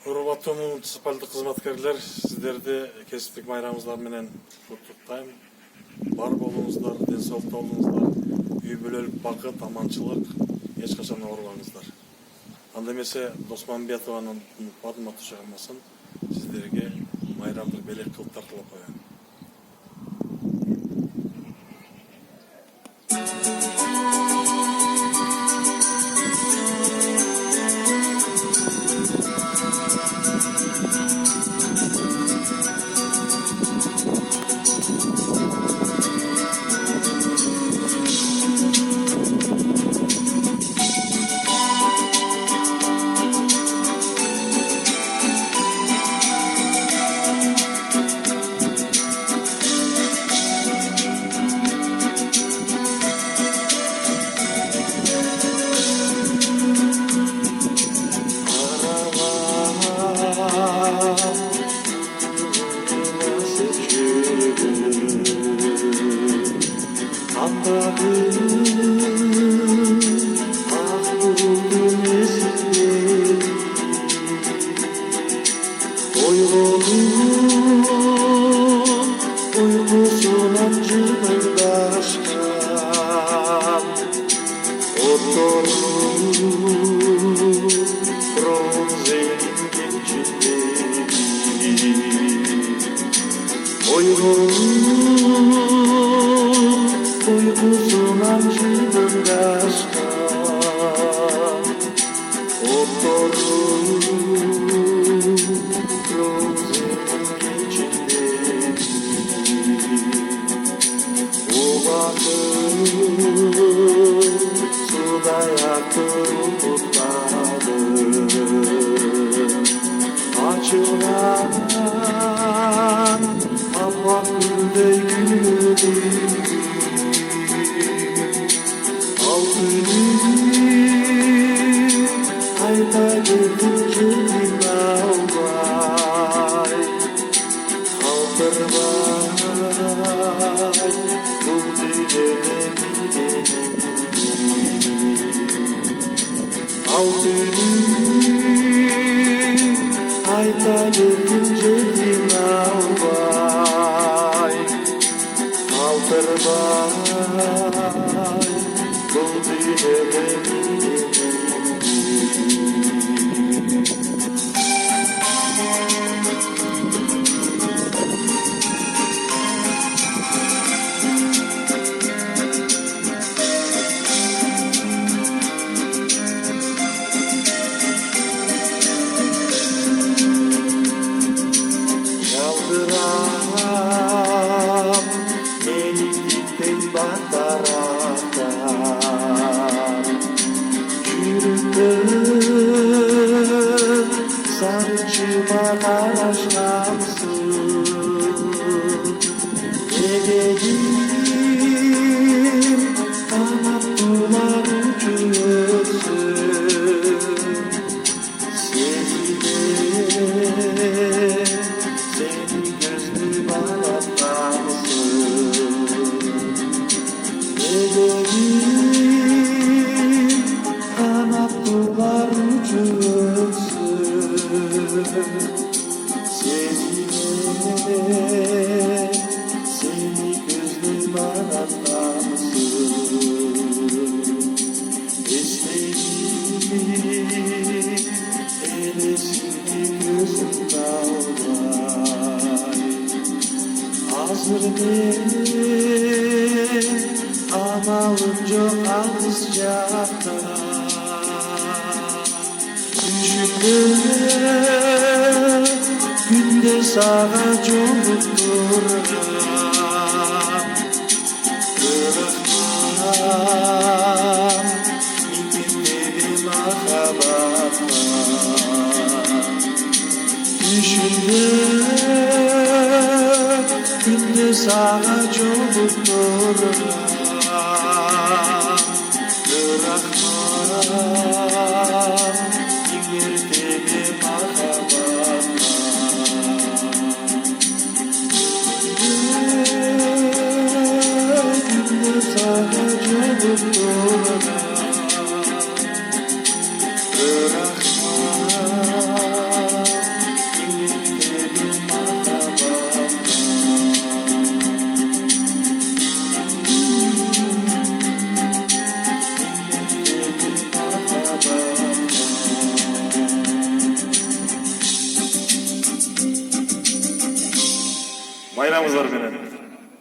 Урбаттуу муниципалдык кызматкерлер, сиздерди кесиптик майрамыңыздар менен куттуктайм. Бар болуңуздар, ден соолукта болуңуздар, үй бүлөлүк бакыт, аманчылык, эч качан оорубаңыздар. Анда эмесе Досманбетованы унутпадым, аты чыгармасын. Сиздерге майрамдык белек кылып тартылып коёюн. Uykusundan cıvıldaşkan oturur bronzenin geçidi uykusundan cıvıldaşkan oturur bronzenin geçidi suda yaktım kutladı açılan ama gülde gülmedi altını ayda gülünce dinavay kaldırmay altını ayda gülünce dinavay kaldırmay bu dileğimi yaldıram beni gittin bataratan çürüttün sarıcıma araşlamsın ne dedim kanattılar uçuyorsun seni gözlü baratlansın ne dedim kanattılar uçuyorsun seni gözlü baratlansın İstediğim elesini gözüm dağlar hazır değil amalım çok az çakta düşündüm günde sağa çoluktur bırakmam düşündüm günde sağa çoluktur bırakmam girdiğimi makabatma günde sağa çoluktur bırakmam bayramınızlar menen.